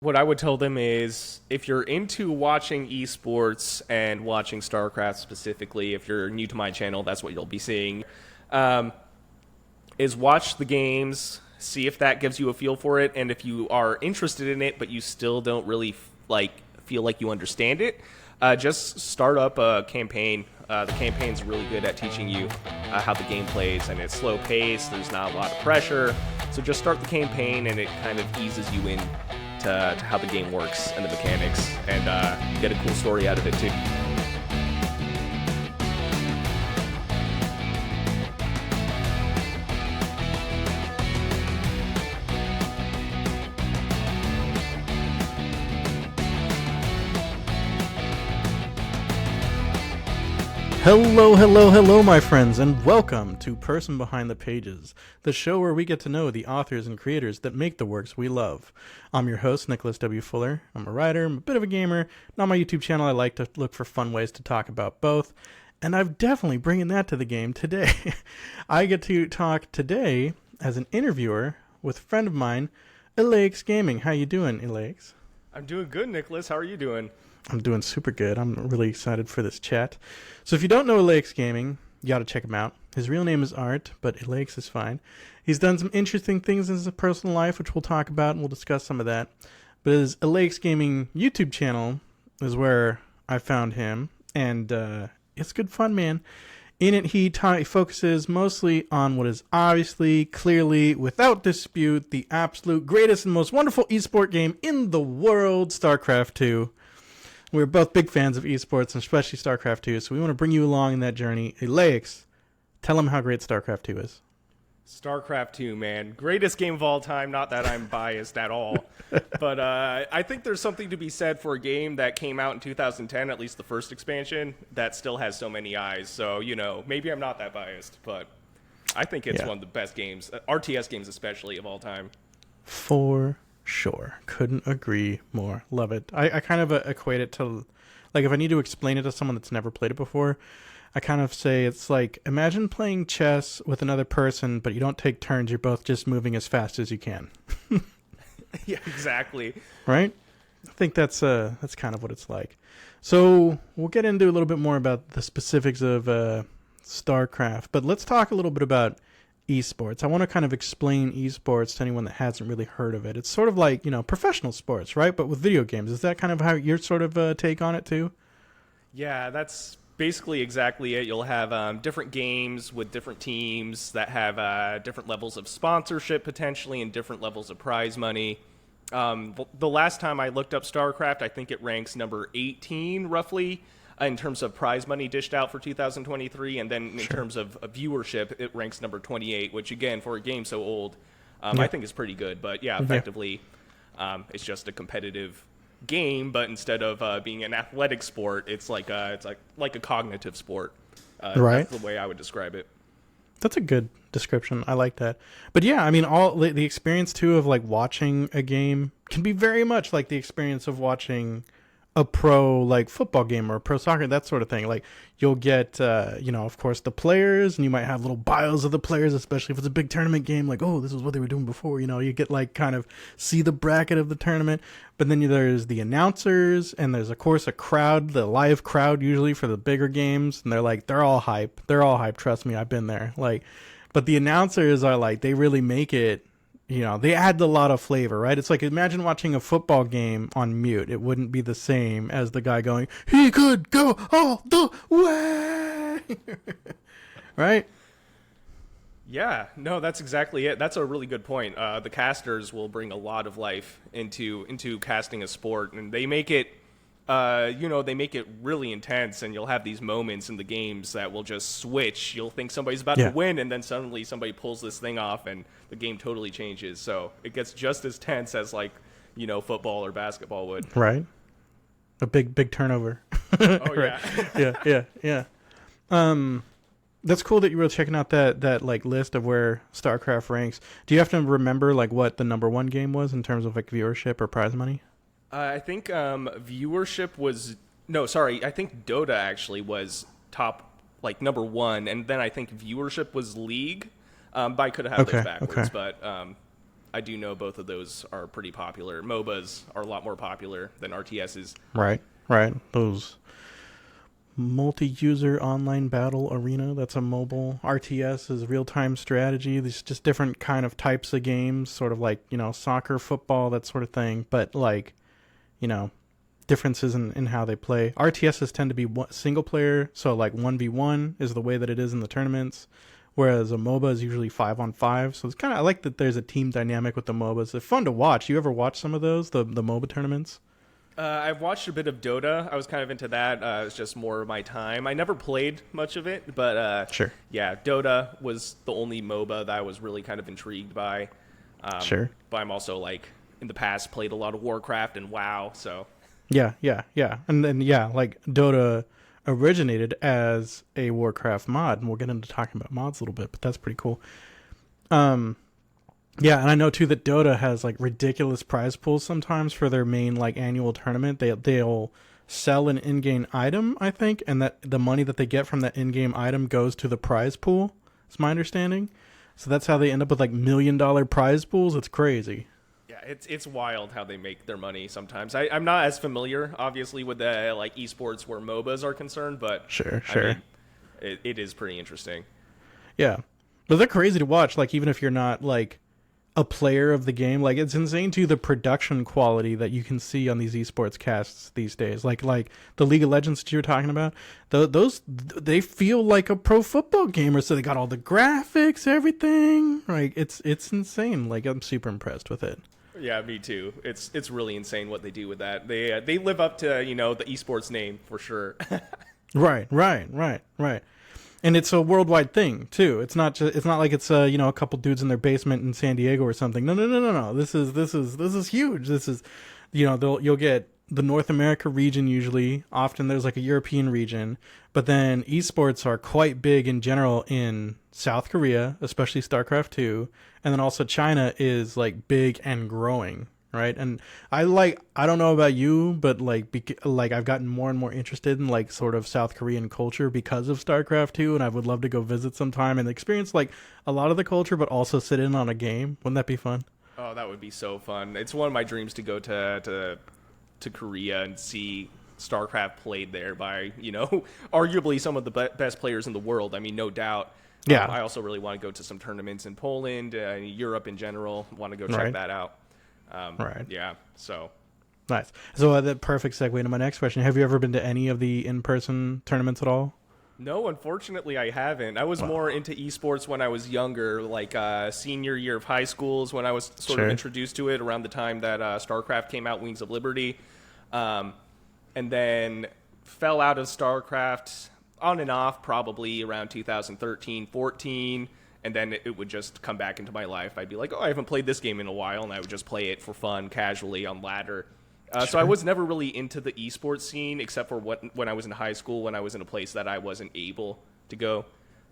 What I would tell them is if you're into watching esports and watching Starcraft specifically, if you're new to my channel, that's what you'll be seeing. Um, is watch the games, see if that gives you a feel for it, and if you are interested in it but you still don't really feel like you understand it, just start up a campaign. The campaign's really good at teaching you how the game plays, and it's slow paced. There's not a lot of pressure, so just start the campaign, and it kind of eases you in to how the game works and the mechanics, and you get a cool story out of it too. Hello, hello, hello, my friends, and welcome to Person Behind the Pages, the show where we get to know the authors and creators that make the works we love. I'm your host, Nicholas W. Fuller. I'm a writer, I'm a bit of a gamer, and on my YouTube channel I like to look for fun ways to talk about both, and I'm definitely bringing that to the game today. I get to talk today as an interviewer with a friend of mine, Elleix Gaming. How you doing, Elleix? I'm doing good, Nicholas. How are you doing? I'm doing super good. I'm really excited for this chat. So if you don't know Elleix Gaming, you got to check him out. His real name is Art, but Elleix is fine. He's done some interesting things in his personal life, which we'll talk about, and we'll discuss some of that. But his Elleix Gaming YouTube channel is where I found him, and it's good fun, man. In it, he focuses mostly on what is obviously, clearly, without dispute, the absolute greatest and most wonderful esport game in the world, Starcraft 2. We're both big fans of esports, and especially Starcraft 2, so we want to bring you along in that journey. Elleix, tell them how great Starcraft 2 is. Starcraft 2, man. Greatest game of all time. Not that I'm biased at all. But I think there's something to be said for a game that came out in 2010, at least the first expansion, that still has so many eyes. So, maybe I'm not that biased, but I think it's one of the best games, RTS games especially, of all time. For sure. Couldn't agree more. Love it. I kind of equate it to, like, if I need to explain it to someone that's never played it before, I kind of say it's like, imagine playing chess with another person, but you don't take turns. You're both just moving as fast as you can. Yeah, exactly. Right? I think that's kind of what it's like. So we'll get into a little bit more about the specifics of StarCraft, but let's talk a little bit about esports. I want to kind of explain esports to anyone that hasn't really heard of it. It's sort of like, professional sports, right? But with video games. Is that kind of how your sort of take on it too? Yeah, that's basically exactly it. You'll have different games with different teams that have different levels of sponsorship potentially and different levels of prize money. The last time I looked up StarCraft, I think it ranks number 18 roughly in terms of prize money dished out for 2023, and then in terms of viewership, it ranks number 28, which again, for a game so old, I think is pretty good. But yeah, effectively, it's just a competitive game, but instead of being an athletic sport, it's like a cognitive sport. Right. That's the way I would describe it. That's a good description. I like that. But yeah, I mean, all the experience too of like watching a game can be very much like the experience of watching a pro like football game or a pro soccer, that sort of thing. Like you'll get, of course, the players, and you might have little bios of the players, especially if it's a big tournament game. Like, oh, this is what they were doing before. You get like kind of see the bracket of the tournament. But then there's the announcers, and there's of course a crowd, the live crowd usually for the bigger games, and they're all hype. They're all hype. Trust me, I've been there. Like, but the announcers are like, they really make it. They add a lot of flavor, right? It's like, imagine watching a football game on mute. It wouldn't be the same as the guy going, he could go all the way. Right? Yeah, no, that's exactly it. That's a really good point. The casters will bring a lot of life into casting a sport, and they make it they make it really intense, and you'll have these moments in the games that will just switch. You'll think somebody's about to win, and then suddenly somebody pulls this thing off, and the game totally changes. So it gets just as tense as football or basketball would. Right. A big turnover. Oh yeah. Yeah. That's cool that you were checking out that like list of where StarCraft ranks. Do you have to remember like what the number one game was in terms of like viewership or prize money? I think viewership was I think Dota actually was top, like number one, and then I think viewership was League. But I could have had those backwards. But I do know both of those are pretty popular. MOBAs are a lot more popular than RTSs. Right. Those multi-user online battle arena, that's a mobile. RTS is real-time strategy. There's just different kind of types of games, sort of like, soccer, football, that sort of thing, but like, differences in how they play. RTSs tend to be single player, so like 1v1 is the way that it is in the tournaments, whereas a MOBA is usually 5-on-5. So it's kind of, I like that there's a team dynamic with the MOBAs. They're fun to watch. You ever watch some of those, the MOBA tournaments? I've watched a bit of Dota. I was kind of into that. It's just more of my time. I never played much of it, but Sure. Yeah, Dota was the only MOBA that I was really kind of intrigued by. Sure. But I'm also like in the past played a lot of Warcraft and WoW, so Yeah. And then, like Dota originated as a Warcraft mod, and we'll get into talking about mods a little bit, but that's pretty cool. Yeah, and I know too that Dota has like ridiculous prize pools sometimes for their main like annual tournament. They'll sell an in-game item, I think, and that the money that they get from that in-game item goes to the prize pool. It's my understanding. So that's how they end up with like $1 million prize pools. It's crazy. yeah, it's wild how they make their money sometimes. I'm not as familiar, obviously, with the like esports where MOBAs are concerned, but Sure. I mean, it is pretty interesting. Yeah, but they're crazy to watch. Like even if you're not like a player of the game, like it's insane to the production quality that you can see on these esports casts these days. Like the League of Legends that you were talking about, those they feel like a pro football gamer. So they got all the graphics, everything. Like it's insane. Like I'm super impressed with it. Yeah, me too. It's really insane what they do with that. They live up to the esports name for sure. Right. And it's a worldwide thing too. It's not like it's a couple dudes in their basement in San Diego or something. No. This is huge. This is you'll get the North America region usually. Often there's like a European region, but then esports are quite big in general in South Korea, especially Starcraft 2, and then also China is like big and growing. Right. And I don't know about you, but like I've gotten more and more interested in like sort of South Korean culture because of StarCraft 2. And I would love to go visit sometime and experience like a lot of the culture, but also sit in on a game. Wouldn't that be fun? Oh, that would be so fun. It's one of my dreams to go to Korea and see StarCraft played there by, arguably some of the best players in the world. I mean, no doubt. Yeah. I also really want to go to some tournaments in Poland, Europe in general. Want to go check Right. that out. Right. Yeah, so. Nice. So the perfect segue into my next question. Have you ever been to any of the in-person tournaments at all? No, unfortunately, I haven't. I was more into esports when I was younger, like senior year of high school is when I was sort of introduced to it around the time that StarCraft came out, Wings of Liberty. And then fell out of StarCraft on and off probably around 2013, 14. And then it would just come back into my life. I'd be like, oh, I haven't played this game in a while. And I would just play it for fun, casually on ladder. So I was never really into the esports scene, except for when I was in high school, when I was in a place that I wasn't able to go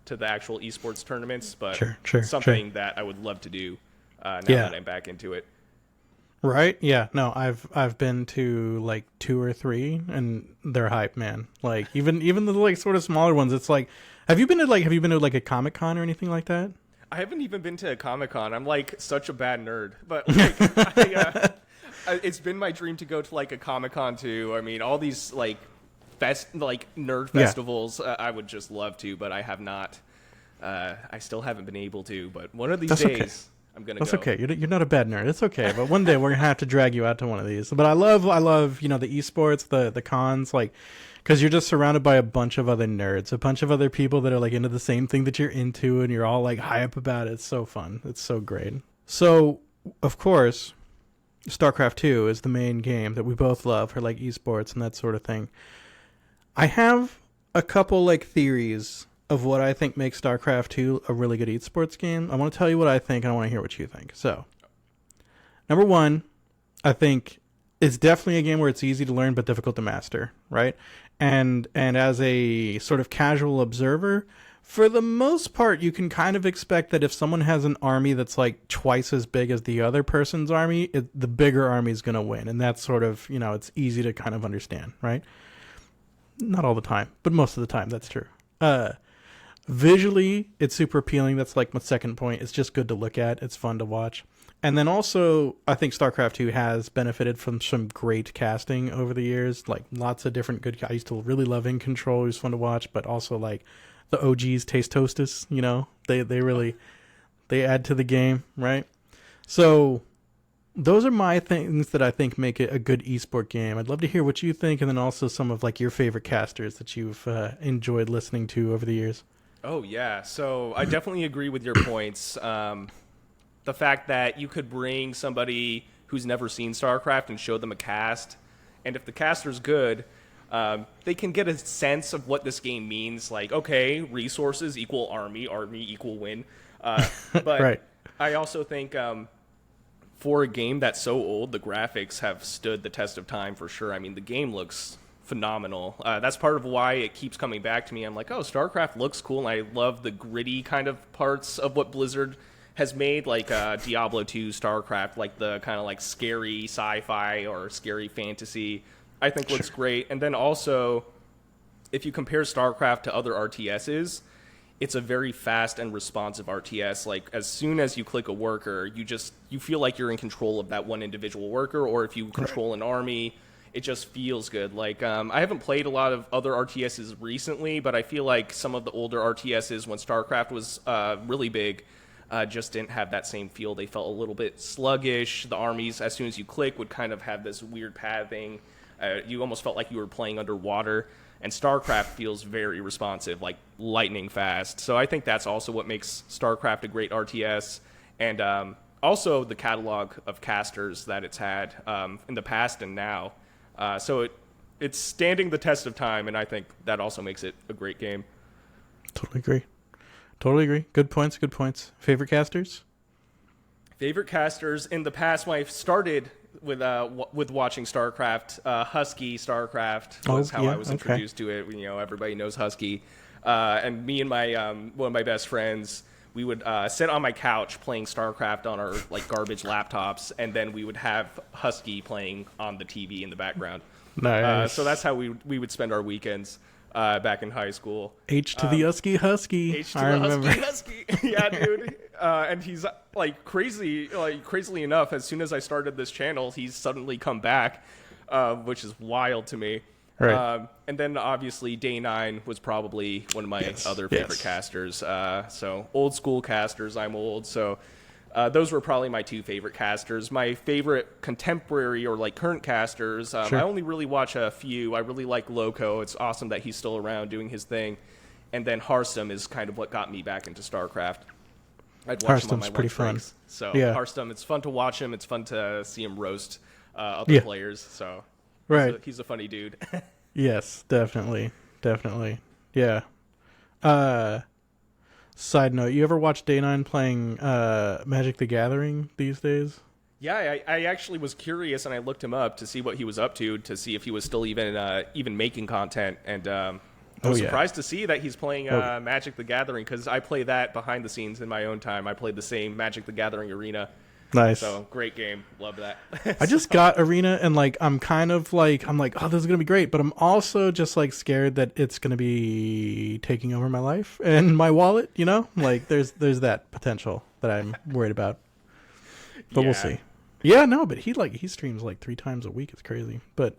to the actual esports tournaments. But something that I would love to do now that I'm back into it. Right? Yeah. No, I've been to like 2 or 3, and they're hype, man. Like even the like sort of smaller ones. It's like, have you been to like a Comic-Con or anything like that? I haven't even been to a Comic-Con. I'm like such a bad nerd, but like, it's been my dream to go to like a Comic-Con too. I mean, all these like nerd festivals. I would just love to, but I have not. I still haven't been able to. But one of these days, okay. I'm gonna. That's go. okay. You're not a bad nerd. It's okay. But one day we're gonna have to drag you out to one of these. But I love the esports, the cons, like. Because you're just surrounded by a bunch of other nerds, a bunch of other people that are like into the same thing that you're into, and you're all like hype about it. It's so fun. It's so great. So, of course, StarCraft 2 is the main game that we both love for like esports and that sort of thing. I have a couple like theories of what I think makes StarCraft 2 a really good esports game. I want to tell you what I think, and I want to hear what you think. So, number one, I think it's definitely a game where it's easy to learn but difficult to master, right? And as a sort of casual observer, for the most part, you can kind of expect that if someone has an army that's like twice as big as the other person's army, the bigger army is going to win. And that's sort of, it's easy to kind of understand, right? Not all the time, but most of the time, that's true. Visually, it's super appealing. That's like my second point. It's just good to look at. It's fun to watch. And then also, I think StarCraft 2 has benefited from some great casting over the years. Like, lots of different good... I used to really love In Control. It was fun to watch. But also, like, the OGs, Taste Tosters, you know? They really... They add to the game, right? So, those are my things that I think make it a good esport game. I'd love to hear what you think, and then also some of, like, your favorite casters that you've enjoyed listening to over the years. Oh, yeah. So I definitely agree with your points. The fact that you could bring somebody who's never seen StarCraft and show them a cast, and if the caster's good, they can get a sense of what this game means. Like, okay, resources equal army, army equal win. But Right. I also think for a game that's so old, the graphics have stood the test of time for sure. I mean, the game looks phenomenal. That's part of why it keeps coming back to me. I'm like, oh, StarCraft looks cool, and I love the gritty kind of parts of what Blizzard has made, like Diablo 2, StarCraft, like the kind of like scary sci-fi or scary fantasy, I think looks great. And then also, if you compare StarCraft to other RTSs, it's a very fast and responsive RTS. Like, as soon as you click a worker, you feel like you're in control of that one individual worker, or if you control an army, it just feels good. Like, I haven't played a lot of other RTSs recently, but I feel like some of the older RTSs, when StarCraft was really big, just didn't have that same feel. They felt a little bit sluggish. The armies, as soon as you click, would kind of have this weird pathing. You almost felt like you were playing underwater. And StarCraft feels very responsive, like lightning fast. So I think that's also what makes StarCraft a great RTS. And also the catalog of casters that it's had in the past and now. So it's standing the test of time, and I think that also makes it a great game. Totally agree. Totally agree. Good points. Good points. Favorite casters? Favorite casters in the past. When I started with watching StarCraft, Husky StarCraft was how I was introduced to it. You know, everybody knows Husky, and me and my one of my best friends, we would sit on my couch playing StarCraft on our like garbage laptops, and then we would have Husky playing on the TV in the background. Nice. So that's how we would spend our weekends. Back in high school. H to the Husky. H to the Husky. Yeah, dude. And he's crazily enough, as soon as I started this channel, he's suddenly come back, which is wild to me. Right. And then obviously Day 9 was probably one of my other favorite casters. So old school casters. I'm old, so those were probably my two favorite casters. My favorite contemporary or like current casters, I only really watch a few. I really like Loco. It's awesome that he's still around doing his thing. And then Hearthstone is kind of what got me back into StarCraft. I'd watch him on my pretty fun. breaks. So Hearthstone, it's fun to watch him. It's fun to see him roast other players. So he's a funny dude. Yes, definitely. Definitely. Yeah. Side note, you ever watch Day 9 playing Magic the Gathering these days? Yeah, I actually was curious, and I looked him up to see what he was up to see if he was still even making content. And I was surprised to see that he's playing Magic the Gathering, because I play that behind the scenes in my own time. I played the same Magic the Gathering Arena. Nice. So great game. Love that. I just got Arena, and like I'm like, oh, this is gonna be great, but I'm also just like scared that it's gonna be taking over my life and my wallet. You know, like there's that potential that I'm worried about. But we'll see. Yeah, no, but he streams like 3 times a week. It's crazy. But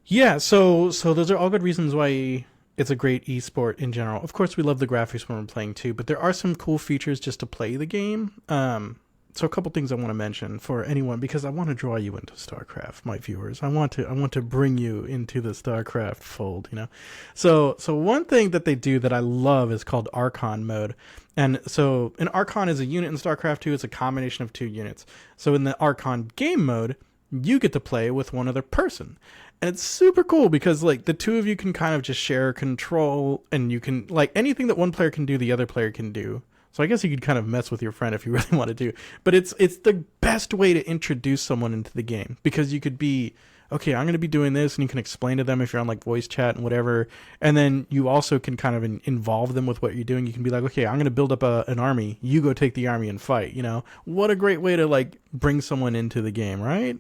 yeah. So those are all good reasons why it's a great esport in general. Of course, we love the graphics when we're playing too, but there are some cool features just to play the game. So a couple things I want to mention for anyone, because I want to draw you into StarCraft, my viewers. I want to bring you into the StarCraft fold, you know. So one thing that they do that I love is called Archon mode. And so an Archon is a unit in StarCraft 2. It's a combination of 2 units. So in the Archon game mode, you get to play with one other person. And it's super cool because like the two of you can kind of just share control, and you can like anything that one player can do, the other player can do. So I guess you could kind of mess with your friend if you really want to do. But it's the best way to introduce someone into the game, because you could be, okay, I'm going to be doing this, and you can explain to them if you're on like voice chat and whatever. And then you also can kind of involve them with what you're doing. You can be like, okay, I'm going to build up an army. You go take the army and fight, you know? What a great way to like bring someone into the game, right?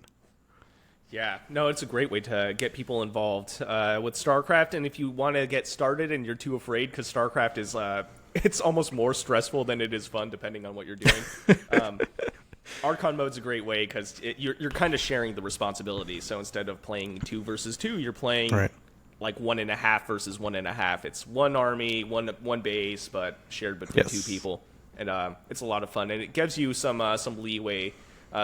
Yeah, no, it's a great way to get people involved with StarCraft. And if you want to get started and you're too afraid, because StarCraft is it's almost more stressful than it is fun, depending on what you're doing. um, Archon mode's a great way because you're kind of sharing the responsibility. So instead of playing 2 versus 2, you're playing Right. like 1.5 versus 1.5. It's one army, one base, but shared between Yes. 2 people, and it's a lot of fun. And it gives you some leeway,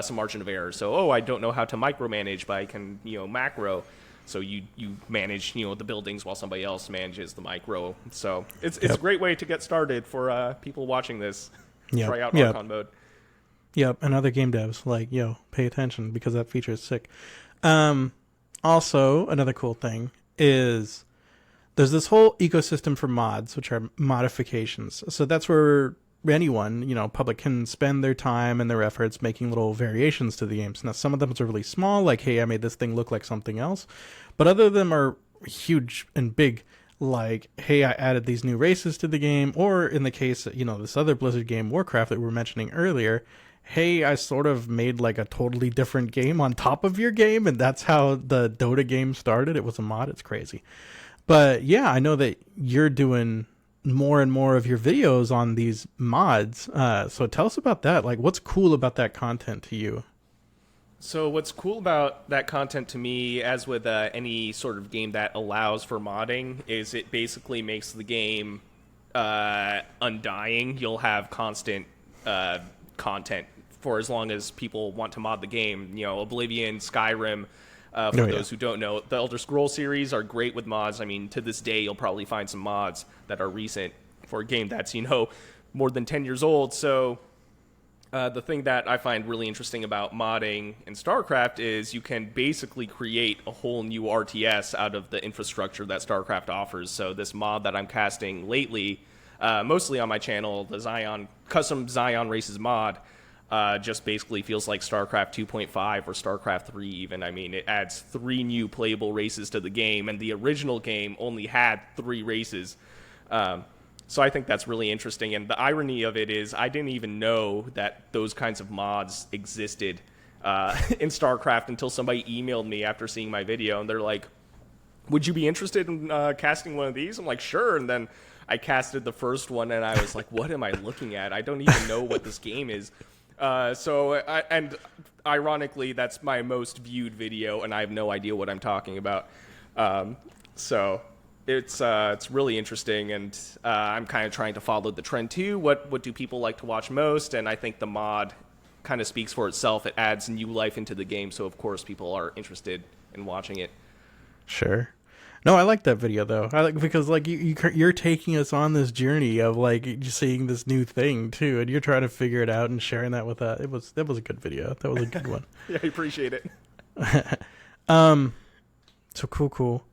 some margin of error. So I don't know how to micromanage, but I can macro. So you manage the buildings while somebody else manages the micro. So it's a great way to get started for people watching this. Yep. Try out Yep. Archon mode. Yep, and other game devs, like, pay attention because that feature is sick. Also, another cool thing is there's this whole ecosystem for mods, which are modifications. So that's where anyone, public can spend their time and their efforts making little variations to the games. Now, some of them are really small, like, hey, I made this thing look like something else. But other of them are huge and big, like, hey, I added these new races to the game. Or in the case, this other Blizzard game, Warcraft, that we were mentioning earlier, hey, I sort of made like a totally different game on top of your game, and that's how the Dota game started. It was a mod. It's crazy. But yeah, I know that you're doing more and more of your videos on these mods. So tell us about that. Like, what's cool about that content to you? So what's cool about that content to me, as with any sort of game that allows for modding, is it basically makes the game undying. You'll have constant content for as long as people want to mod the game. Oblivion, Skyrim, for those who don't know, the Elder Scrolls series are great with mods. I mean, to this day, you'll probably find some mods that are recent for a game that's, more than 10 years old. So the thing that I find really interesting about modding in StarCraft is you can basically create a whole new RTS out of the infrastructure that StarCraft offers. So this mod that I'm casting lately, mostly on my channel, the custom Zion Races mod, just basically feels like StarCraft 2.5 or StarCraft 3 even. I mean, it adds 3 new playable races to the game, and the original game only had 3 races. So I think that's really interesting, and the irony of it is I didn't even know that those kinds of mods existed in StarCraft until somebody emailed me after seeing my video, and they're like, would you be interested in casting one of these? I'm like, sure, and then I casted the first one, and I was like, what am I looking at? I don't even know what this game is. And ironically, that's my most viewed video, and I have no idea what I'm talking about. So it's really interesting, and I'm kind of trying to follow the trend too. What do people like to watch most? And I think the mod kind of speaks for itself. It adds new life into the game, so of course people are interested in watching it. Sure. No, I like that video though. I like because like you're taking us on this journey of like seeing this new thing too, and you're trying to figure it out and sharing that with us. That was a good video. That was a good one. Yeah, I appreciate it. So cool.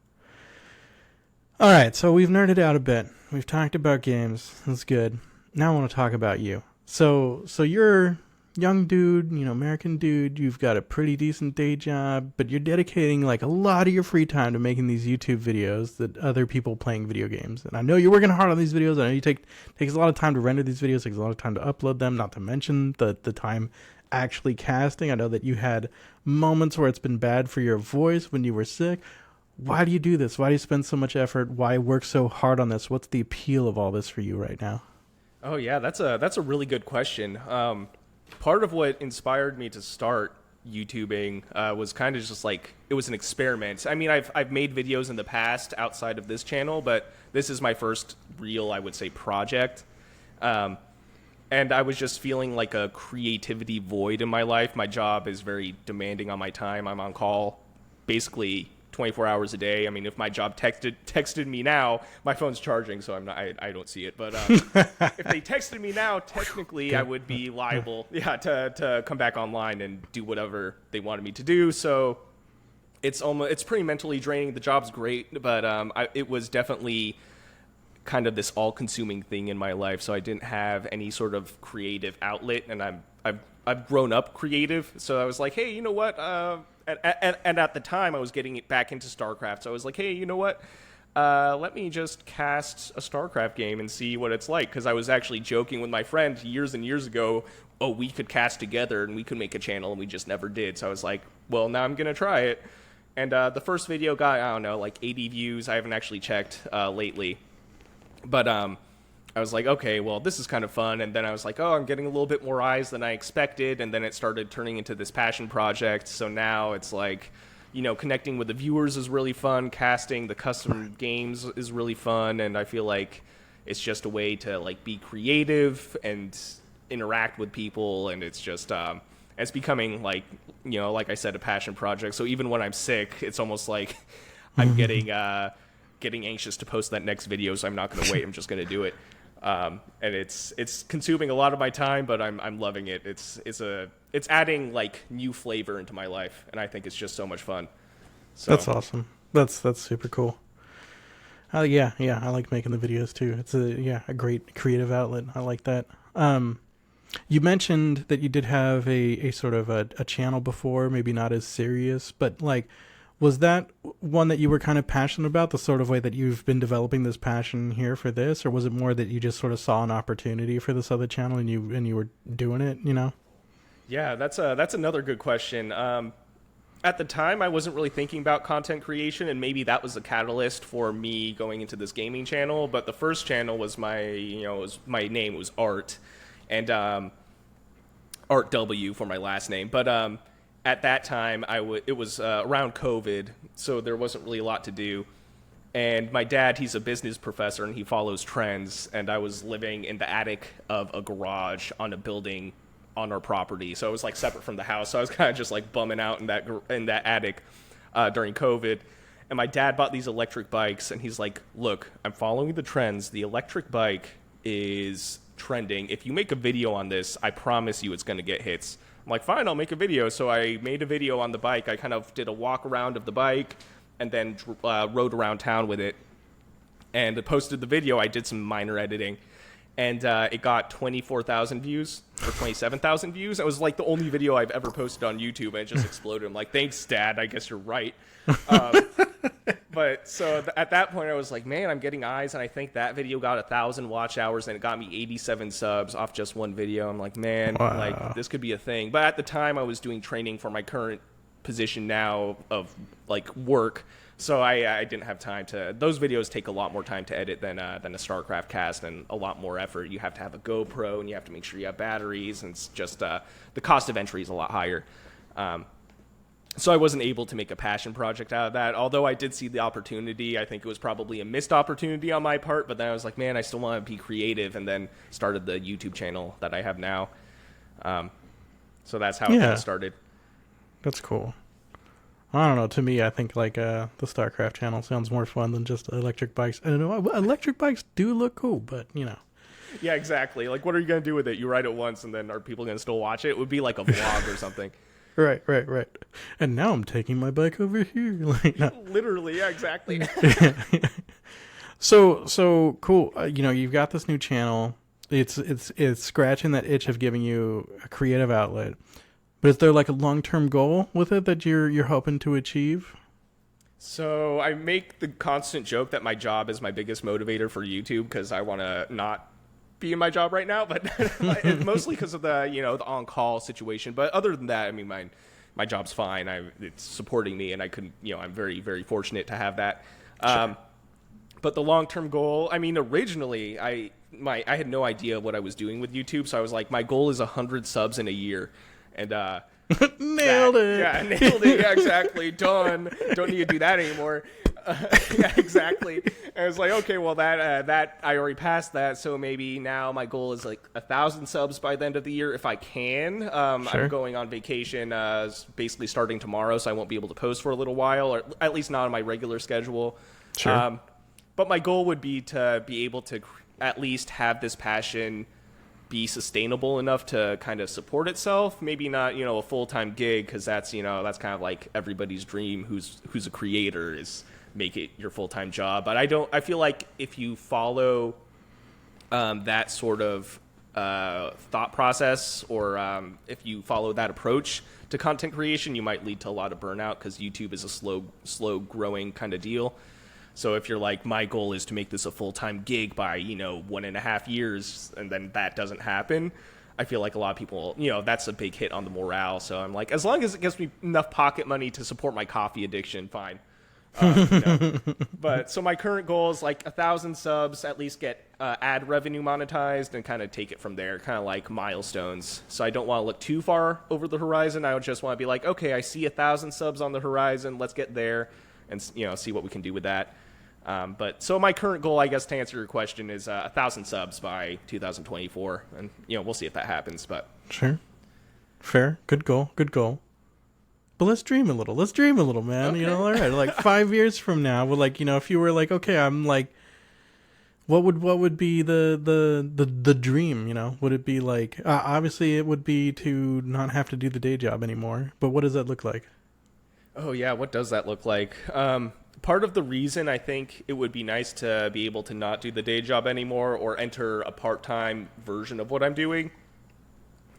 All right, so we've nerded out a bit. We've talked about games. That's good. Now I want to talk about you. So you're young dude, American dude. You've got a pretty decent day job, but you're dedicating like a lot of your free time to making these YouTube videos that other people playing video games. And I know you're working hard on these videos. I know takes a lot of time to render these videos, takes a lot of time to upload them, not to mention the time actually casting. I know that you had moments where it's been bad for your voice when you were sick. Why do you do this? Why do you spend so much effort? Why work so hard on this? What's the appeal of all this for you right now? Oh yeah, that's a really good question. Part of what inspired me to start YouTubing was kind of just like, it was an experiment. I mean, I've made videos in the past outside of this channel, but this is my first real, I would say, project. And I was just feeling like a creativity void in my life. My job is very demanding on my time. I'm on call basically 24 hours a day. I mean, if my job texted me now, my phone's charging, so I don't see it. But if they texted me now, technically I would be liable, to come back online and do whatever they wanted me to do. So it's pretty mentally draining. The job's great, but it was definitely kind of this all-consuming thing in my life. So I didn't have any sort of creative outlet, and I've grown up creative. So I was like, hey, you know what? And at the time, I was getting it back into StarCraft. So I was like, hey, you know what? Let me just cast a StarCraft game and see what it's like. Because I was actually joking with my friend years and years ago, we could cast together and we could make a channel, and we just never did. So I was like, well, now I'm going to try it. And the first video got, I don't know, like 80 views. I haven't actually checked lately. But I was like, okay, well, this is kind of fun. And then I was like, oh, I'm getting a little bit more eyes than I expected. And then it started turning into this passion project. So now it's like, connecting with the viewers is really fun. Casting the custom games is really fun. And I feel like it's just a way to like be creative and interact with people. And it's just, it's becoming like, like I said, a passion project. So even when I'm sick, it's almost like I'm getting anxious to post that next video. So I'm not going to wait. I'm just going to do it. And it's consuming a lot of my time, but I'm loving it. It's adding like new flavor into my life, and I think it's just so much fun. So That's awesome. That's super cool. Yeah, I like making the videos too. It's a great creative outlet. I like that. You mentioned that you did have a sort of a channel before, maybe not as serious, but like, was that one that you were kind of passionate about, the sort of way that you've been developing this passion here for this, or was it more that you just sort of saw an opportunity for this other channel and you were doing it, Yeah, that's another good question. At the time, I wasn't really thinking about content creation, and maybe that was the catalyst for me going into this gaming channel. But the first channel was my name was Art, and Art W for my last name. But at that time, it was around COVID, so there wasn't really a lot to do. And my dad, he's a business professor, and he follows trends. And I was living in the attic of a garage on a building on our property, so it was like separate from the house. So I was kind of just like bumming out in that attic during COVID. And my dad bought these electric bikes, and he's like, "Look, I'm following the trends. The electric bike is trending. If you make a video on this, I promise you it's going to get hits." I'm like, fine, I'll make a video. So I made a video on the bike. I kind of did a walk around of the bike and then rode around town with it and posted the video. I did some minor editing, and it got 24,000 views or 27,000 views. It was like the only video I've ever posted on YouTube, and it just exploded. I'm like, thanks, Dad. I guess you're right. But so at that point, I was like, man, I'm getting eyes, and I think that video got 1,000 watch hours, and it got me 87 subs off just one video. I'm like, man, wow, like this could be a thing. But at the time, I was doing training for my current position now of like work, so I didn't have time to. Those videos take a lot more time to edit than a Starcraft cast, and a lot more effort. You have to have a GoPro, and you have to make sure you have batteries, and it's just the cost of entry is a lot higher. So I wasn't able to make a passion project out of that, although I did see the opportunity. I think it was probably a missed opportunity on my part, but then I was like, man, I still want to be creative, and then started the YouTube channel that I have now. So that's how it kind of started. That's cool. I don't know. To me, I think like the StarCraft channel sounds more fun than just electric bikes. I don't know. Electric bikes do look cool, but Yeah, exactly. Like, what are you going to do with it? You ride it once, and then are people going to still watch it? It would be like a vlog or something. Right. And now I'm taking my bike over here. Like, no. Literally, yeah, exactly. So cool. You've got this new channel. It's scratching that itch of giving you a creative outlet. But is there like a long-term goal with it that you're hoping to achieve? So I make the constant joke that my job is my biggest motivator for YouTube, because I want to not be in my job right now, but it's mostly because of the the on-call situation. But other than that, I mean, my job's fine. It's supporting me, and I couldn't, I'm very, very fortunate to have that. Sure. But the long-term goal, I mean, originally I had no idea what I was doing with YouTube, so I was like, my goal is 100 subs in a year, and nailed it. Yeah, nailed it. Yeah, exactly. Done. Don't need to do that anymore. Yeah, exactly. And I was like, okay, well, that I already passed that, so maybe now my goal is like 1,000 subs by the end of the year if I can. Sure. I'm going on vacation, basically starting tomorrow, so I won't be able to post for a little while, or at least not on my regular schedule. Sure. But my goal would be to be able to at least have this passion be sustainable enough to kind of support itself. Maybe not, a full-time gig, because that's kind of like everybody's dream who's a creator, is make it your full-time job. But I feel like if you follow that sort of thought process, or if you follow that approach to content creation, you might lead to a lot of burnout, because YouTube is a slow growing kind of deal. So if you're like, my goal is to make this a full-time gig by 1.5 years, and then that doesn't happen, I feel like a lot of people, that's a big hit on the morale. So I'm like, as long as it gives me enough pocket money to support my coffee addiction, fine. But so my current goal is like 1,000 subs, at least get ad revenue monetized, and kind of take it from there, kind of like milestones. So I don't want to look too far over the horizon. I would just want to be like, okay, I see 1,000 subs on the horizon. Let's get there, and see what we can do with that. But so my current goal, I guess, to answer your question, is 1,000 subs by 2024, and we'll see if that happens. But Sure. Fair. Good goal. Good goal. But let's dream a little. Let's dream a little, man. Okay. All right. Like 5 years from now, well, like, if you were like, okay, I'm like, what would be the dream? Would it be like, obviously it would be to not have to do the day job anymore. But what does that look like? oh yeah, what does that look like? Part of the reason I think it would be nice to be able to not do the day job anymore or enter a part-time version of what I'm doing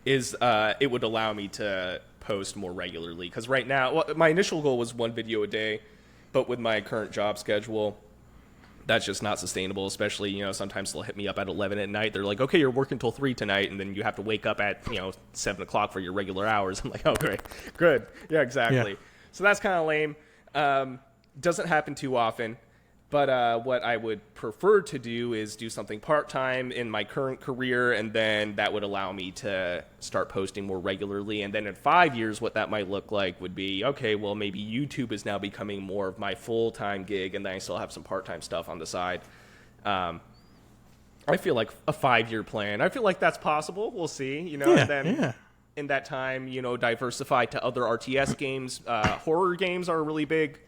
is it would allow me to post more regularly. Because right now, my initial goal was 1 video a day, but with my current job schedule, that's just not sustainable. Especially, sometimes they'll hit me up at 11 at night. They're like, okay, you're working till 3 tonight, and then you have to wake up at 7 o'clock for your regular hours. I'm like, oh, great, good, yeah, exactly. Yeah. So that's kind of lame. Doesn't happen too often. But what I would prefer to do is do something part-time in my current career, and then that would allow me to start posting more regularly. And then in 5 years, what that might look like would be, okay, well, maybe YouTube is now becoming more of my full-time gig, and then I still have some part-time stuff on the side. I feel like a 5-year plan. I feel like that's possible. We'll see, Yeah, and then yeah. in that time, diversify to other RTS games. Horror games are a really big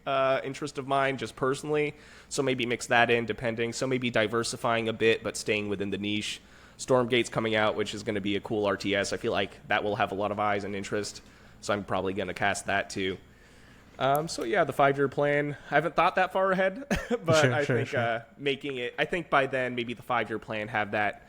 interest of mine, just personally. So maybe mix that in, depending. So maybe diversifying a bit, but staying within the niche. Stormgate's coming out, which is going to be a cool RTS. I feel like that will have a lot of eyes and interest. So I'm probably going to cast that too. So yeah, the 5-year plan. I haven't thought that far ahead, but Sure, I sure, think sure. making it. I think by then, maybe the 5-year plan have that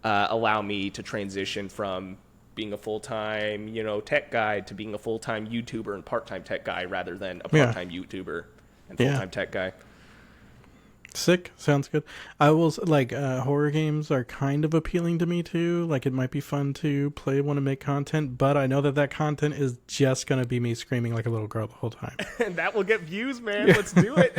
allow me to transition from being a full-time, tech guy to being a full-time YouTuber and part-time tech guy rather than a part-time YouTuber and full-time tech guy. Sick. Sounds good. I will like horror games are kind of appealing to me too. Like it might be fun to play, want to make content, but I know that content is just going to be me screaming like a little girl the whole time. And that will get views, man. Let's do it.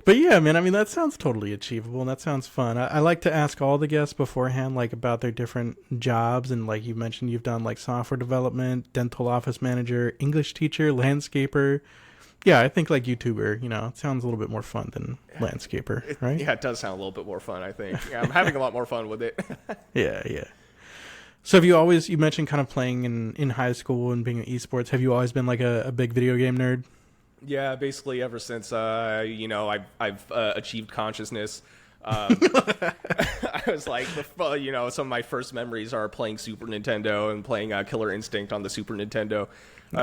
But yeah, man, I mean, that sounds totally achievable and that sounds fun. I like to ask all the guests beforehand, like about their different jobs. And like you mentioned, you've done like software development, dental office manager, English teacher, landscaper. Yeah, I think like YouTuber, it sounds a little bit more fun than landscaper, right? Yeah, it does sound a little bit more fun, I think. Yeah, I'm having a lot more fun with it. Yeah, yeah. So have you mentioned kind of playing in high school and being in esports. Have you always been like a big video game nerd? Yeah, basically ever since I've achieved consciousness. I was like, some of my first memories are playing Super Nintendo and playing Killer Instinct on the Super Nintendo.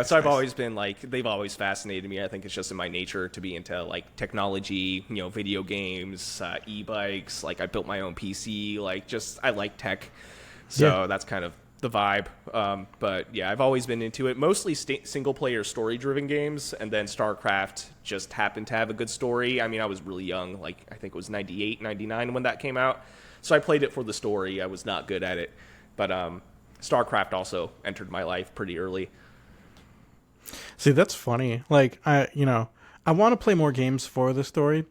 So I've always been like, they've always fascinated me. I think it's just in my nature to be into like technology, video games, e-bikes. Like I built my own PC. Like I like tech, so that's kind of the vibe. But yeah, I've always been into it. Mostly single-player story-driven games, and then Starcraft just happened to have a good story. I mean, I was really young. Like I think it was 98, 99 when that came out. So I played it for the story. I was not good at it, but Starcraft also entered my life pretty early. See, that's funny. Like I want to play more games for the story,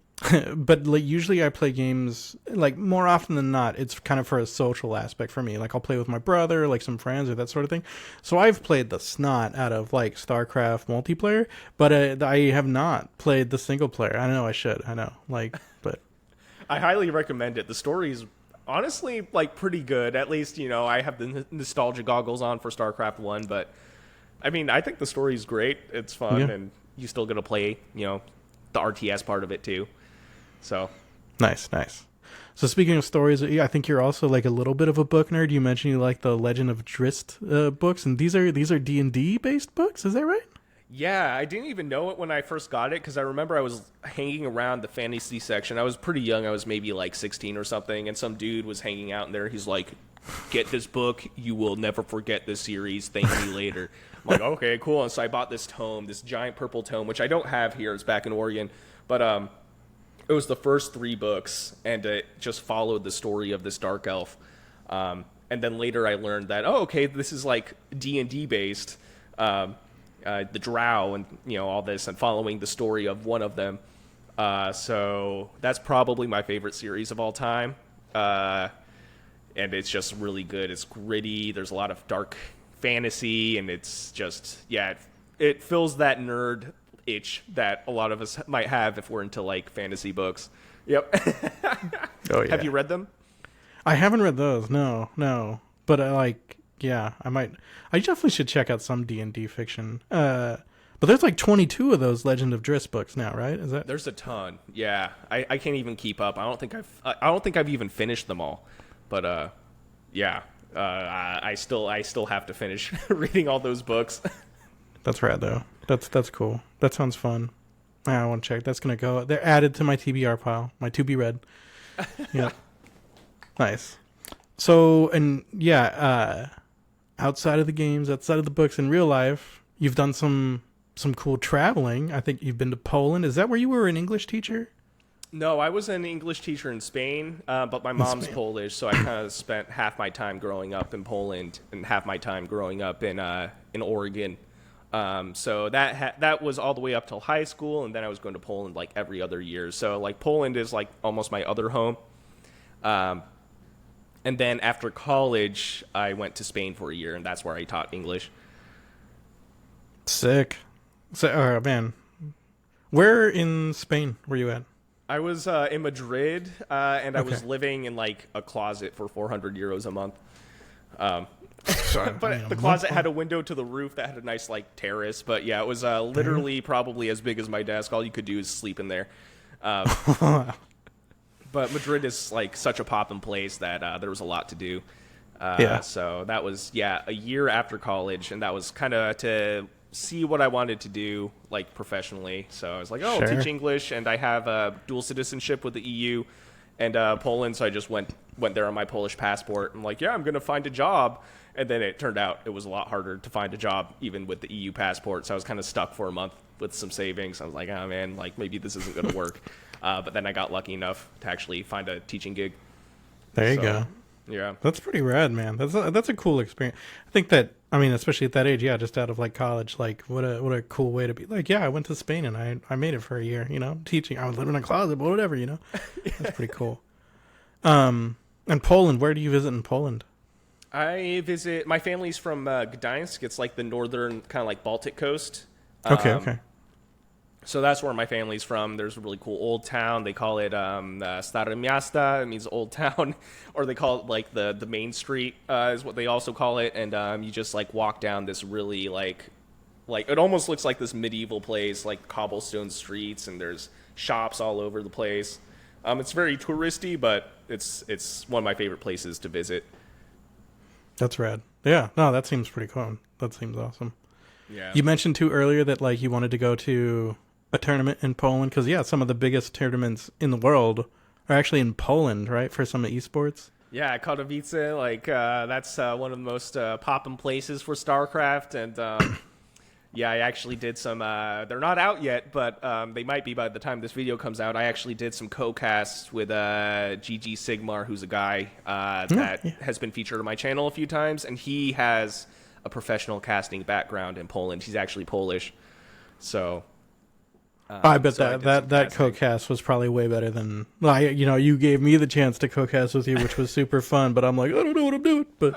but like usually I play games like more often than not. It's kind of for a social aspect for me. Like I'll play with my brother, like some friends or that sort of thing. So I've played the snot out of like StarCraft multiplayer, but I have not played the single player. I know I should. I know, but I highly recommend it. The story's honestly like pretty good. At least I have the nostalgia goggles on for StarCraft 1, but I mean, I think the story's great. It's fun, and you still get to play, the RTS part of it too. So nice. So speaking of stories, I think you're also like a little bit of a book nerd. You mentioned you like the Legend of Drizzt books, and these are D&D based books. Is that right? yeah, I didn't even know it when I first got it because I remember I was hanging around the fantasy section. I was pretty young. I was maybe like 16 or something, and some dude was hanging out in there. He's like, "Get this book. You will never forget this series. Thank me later." I'm like, okay, cool. And so I bought this tome, this giant purple tome, which I don't have here. It's back in Oregon. But it was the first 3 books, and it just followed the story of this dark elf. And then later I learned that, okay, this is like D&D based. And the Drow, and all this, and following the story of one of them. So that's probably my favorite series of all time. And it's just really good. It's gritty. There's a lot of dark fantasy, and it's just, it fills that nerd itch that a lot of us might have if we're into like fantasy books. Yep. Oh yeah. Have you read them? I haven't read those. No. But I might. I definitely should check out some D&D fiction. But there's like 22 of those Legend of Driss books now, right? Is that? There's a ton. Yeah, I can't even keep up. I don't think I've even finished them all. But I still have to finish reading all those books. That's rad though. That's cool. That sounds fun. I want to check. That's gonna go. They're added to my TBR pile. My to be read. Yeah. Nice. So outside of the games, outside of the books, in real life, you've done some cool traveling. I think you've been to Poland. Is that where you were an English teacher? No, I was an English teacher in Spain, but my mom's Polish, so I kind of spent half my time growing up in Poland and half my time growing up in Oregon. So that was all the way up till high school, and then I was going to Poland like every other year. So like Poland is like almost my other home. And then after college, I went to Spain for a year, and that's where I taught English. Sick. So, man, where in Spain were you at? I was in Madrid, and I was living in like a closet for 400 euros a month. But the closet had a window to the roof that had a nice like terrace. But yeah, it was literally probably as big as my desk. All you could do is sleep in there. But Madrid is like such a poppin' place that there was a lot to do. So that was a year after college, and that was kind of to see what I wanted to do like professionally. So I was like, I'll teach English, and I have dual citizenship with the EU and Poland, so I just went there on my Polish passport. I'm like, I'm gonna find a job, and then it turned out it was a lot harder to find a job even with the EU passport. So I was kind of stuck for a month with some savings. I was like, oh man, like maybe this isn't gonna work. But then I got lucky enough to actually find a teaching gig. There you go. Yeah, that's pretty rad, man. That's a cool experience. I think that, I mean, especially at that age, just out of like college, like what a cool way to be. Like, I went to Spain and I made it for a year, teaching. I was living in a closet, but whatever, That's pretty cool. And Poland, where do you visit in Poland? I visit, my family's from Gdańsk. It's like the northern kind of like Baltic coast. Okay. So that's where my family's from. There's a really cool old town. They call it Stare Miasta. It means old town. Or they call it like the main street is what they also call it. And you just like walk down this really like it almost looks like this medieval place, like cobblestone streets, and there's shops all over the place. It's very touristy, but it's one of my favorite places to visit. That's rad. Yeah, no, that seems pretty cool. That seems awesome. Yeah. You mentioned too earlier that like you wanted to go to a tournament in Poland, because some of the biggest tournaments in the world are actually in Poland, right? For some of eSports. Yeah, Katowice, like that's one of the most poppin' places for Starcraft, and I actually did some. They're not out yet, but they might be by the time this video comes out. I actually did some co-casts with GG Sigmar, who's a guy that has been featured on my channel a few times, and he has a professional casting background in Poland. He's actually Polish, so. I bet that co-cast was probably way better than you gave me the chance to co-cast with you, which was super fun. But I'm like, I don't know what I'm doing. But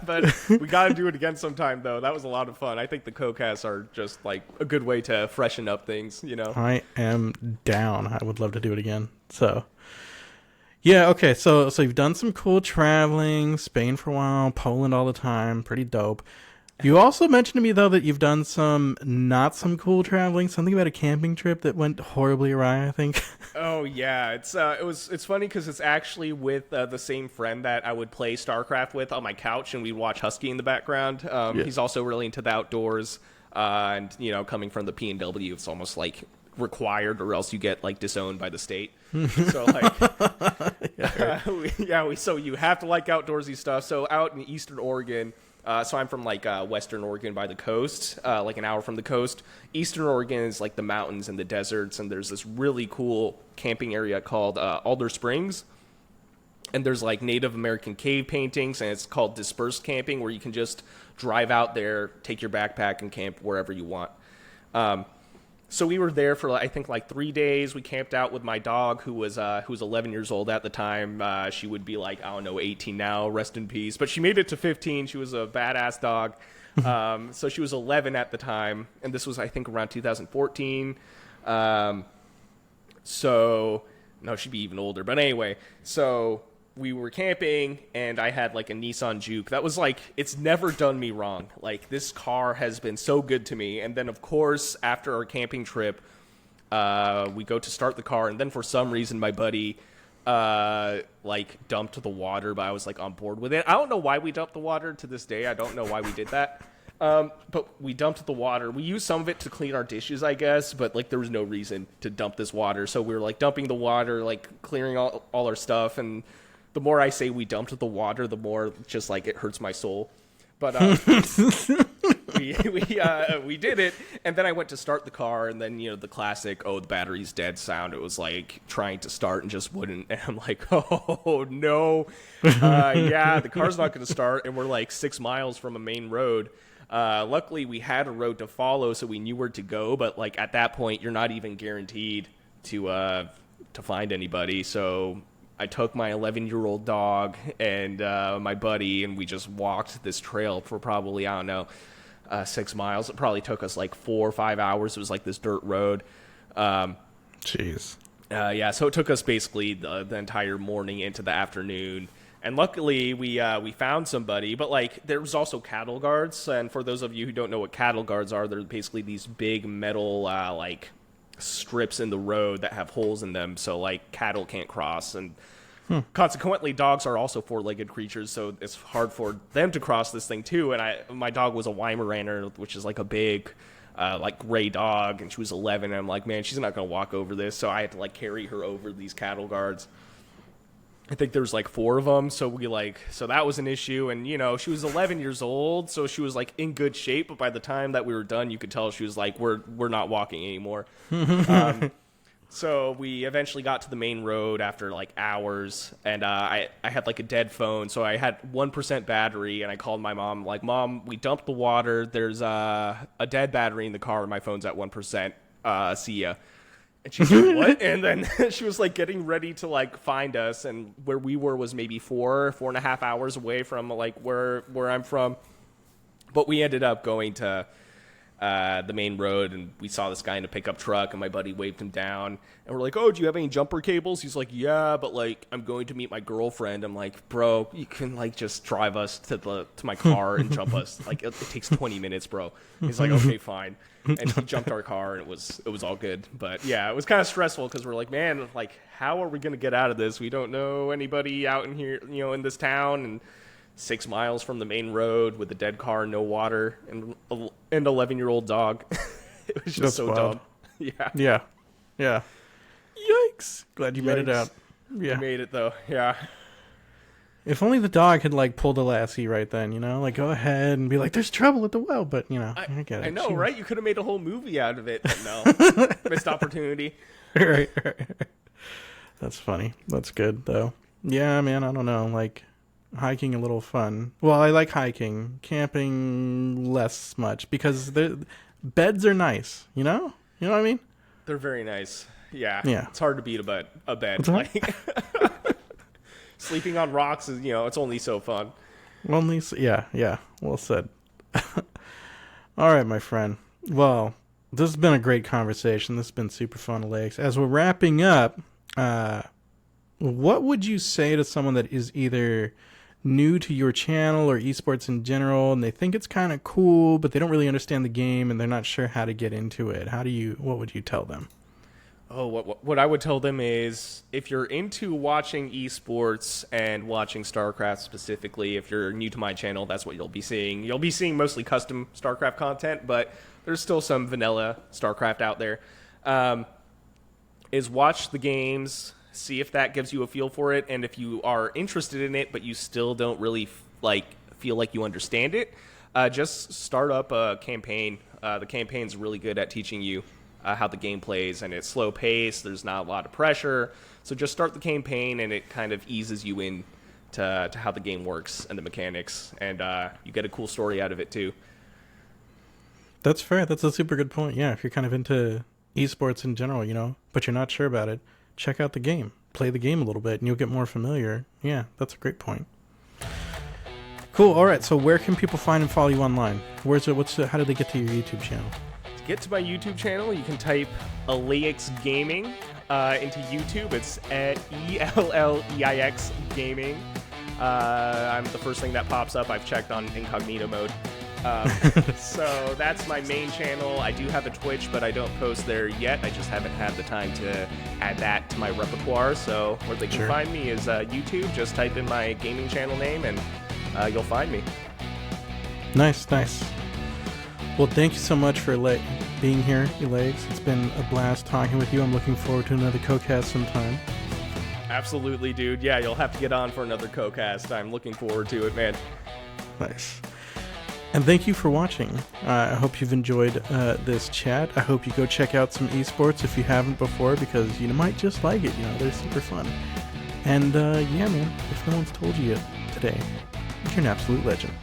but we got to do it again sometime, though. That was a lot of fun. I think the co-casts are just like a good way to freshen up things. I am down. I would love to do it again. So okay. So you've done some cool traveling, Spain for a while, Poland all the time, pretty dope. You also mentioned to me, though, that you've done some cool traveling, something about a camping trip that went horribly awry, I think. Oh, yeah. It's funny because it's actually with the same friend that I would play StarCraft with on my couch, and we'd watch Husky in the background. He's also really into the outdoors, and, coming from the PNW, it's almost like required, or else you get like disowned by the state. So like so you have to like outdoorsy stuff. So out in Eastern Oregon, so I'm from like Western Oregon by the coast, like an hour from the coast. Eastern Oregon is like the mountains and the deserts, and there's this really cool camping area called Alder Springs. And there's like Native American cave paintings, and it's called dispersed camping, where you can just drive out there, take your backpack, and camp wherever you want. So we were there for I think like 3 days. We camped out with my dog, who was 11 years old at the time. She would be like, I don't know, 18 now. Rest in peace. But she made it to 15. She was a badass dog. So she was 11 at the time, and this was I think around 2014. So no, she'd be even older. But anyway, so we were camping, and I had like a Nissan Juke. That was like, it's never done me wrong. Like, this car has been so good to me. And then, of course, after our camping trip, we go to start the car, and then for some reason, my buddy like dumped the water, but I was like on board with it. I don't know why we dumped the water to this day. I don't know why we did that. But we dumped the water. We used some of it to clean our dishes, I guess, but like there was no reason to dump this water. So we were like dumping the water, like clearing all our stuff, and the more I say we dumped the water, the more just like it hurts my soul. But we did it, and then I went to start the car, and then the classic, oh, the battery's dead sound. It was like trying to start and just wouldn't, and I'm like, oh no, yeah, the car's not going to start, and we're like 6 miles from a main road. Luckily, we had a road to follow, so we knew where to go. But like at that point, you're not even guaranteed to find anybody. So I took my 11-year-old dog and my buddy, and we just walked this trail for probably, I don't know, 6 miles. It probably took us like 4 or 5 hours. It was like this dirt road. Jeez. Yeah, so it took us basically the entire morning into the afternoon. And luckily, we found somebody. But like, there was also cattle guards. And for those of you who don't know what cattle guards are, they're basically these big metal like strips in the road that have holes in them, so like cattle can't cross, and consequently dogs are also four-legged creatures, so it's hard for them to cross this thing too. And my dog was a Weimaraner, which is like a big like gray dog, and she was 11, and I'm like, man, she's not gonna walk over this, so I had to like carry her over these cattle guards. I think there was like 4 of them, so that was an issue. And she was 11 years old, so she was like in good shape. But by the time that we were done, you could tell she was like, we're not walking anymore. So we eventually got to the main road after like hours, and I had like a dead phone, so I had 1% battery, and I called my mom, like, Mom, we dumped the water. There's a dead battery in the car, and my phone's at 1%. See ya. And she said, what? And then she was like getting ready to like find us, and where we were was maybe 4.5 hours away from like where I'm from. But we ended up going to the main road, and we saw this guy in a pickup truck, and my buddy waved him down, and we're like, oh, do you have any jumper cables? He's like, yeah, but like I'm going to meet my girlfriend. I'm like, bro, you can like just drive us to my car and jump us. Like it takes 20 minutes, bro. He's like, okay, fine. And he jumped our car, and it was all good. But yeah, it was kind of stressful because we're like, man, like how are we gonna get out of this? We don't know anybody out in here, in this town, and 6 miles from the main road with a dead car, no water, and an 11-year-old dog. It was just That's so wild. dumb. Yeah. Yikes! Glad you made it out. Yeah, we made it though. Yeah. If only the dog had like pulled a Lassie right then, like go ahead and be like, "There's trouble at the well," but I get it. I know, right? You could have made a whole movie out of it. But no, missed opportunity. right. That's funny. That's good though. Yeah, man. I don't know. Like hiking a little fun. Well, I like hiking. Camping less much because the beds are nice. You know what I mean? They're very nice. Yeah. Yeah. It's hard to beat a bed. Like sleeping on rocks is, it's only so fun. Yeah. Well said. All right, my friend. Well, this has been a great conversation. This has been super fun, Elleix. As we're wrapping up, what would you say to someone that is either new to your channel or esports in general, and they think it's kind of cool, but they don't really understand the game and they're not sure how to get into it? What would you tell them? Oh, what I would tell them is, if you're into watching eSports and watching Starcraft specifically, if you're new to my channel, that's what you'll be seeing. You'll be seeing mostly custom Starcraft content, but there's still some vanilla Starcraft out there. Is watch the games, see if that gives you a feel for it, and if you are interested in it, but you still don't really feel like you understand it, just start up a campaign. The campaign's really good at teaching you how the game plays, and it's slow paced. There's not a lot of pressure, so just start the campaign, and it kind of eases you in to how the game works and the mechanics, and you get a cool story out of it too. That's fair. That's a super good point. Yeah, if you're kind of into esports in general, you know, but you're not sure about it, check out the game. Play the game a little bit, and you'll get more familiar. Yeah, that's a great point. Cool. All right. So where can people find and follow you online? How do they get to your YouTube channel? To get to my YouTube channel, you can type Elleix Gaming into YouTube. It's at ELLEIX Gaming. I'm the first thing that pops up. I've checked on incognito mode. So that's my main channel. I do have a Twitch, but I don't post there yet. I just haven't had the time to add that to my repertoire. So where they can find me is YouTube. Just type in my gaming channel name and you'll find me. Nice. Well, thank you so much for being here, Elleix. It's been a blast talking with you. I'm looking forward to another co-cast sometime. Absolutely, dude. Yeah, you'll have to get on for another co-cast. I'm looking forward to it, man. Nice. And thank you for watching. I hope you've enjoyed this chat. I hope you go check out some esports if you haven't before, because you might just like it. You know, they're super fun. And yeah, man, if no one's told you yet today, you're an absolute legend.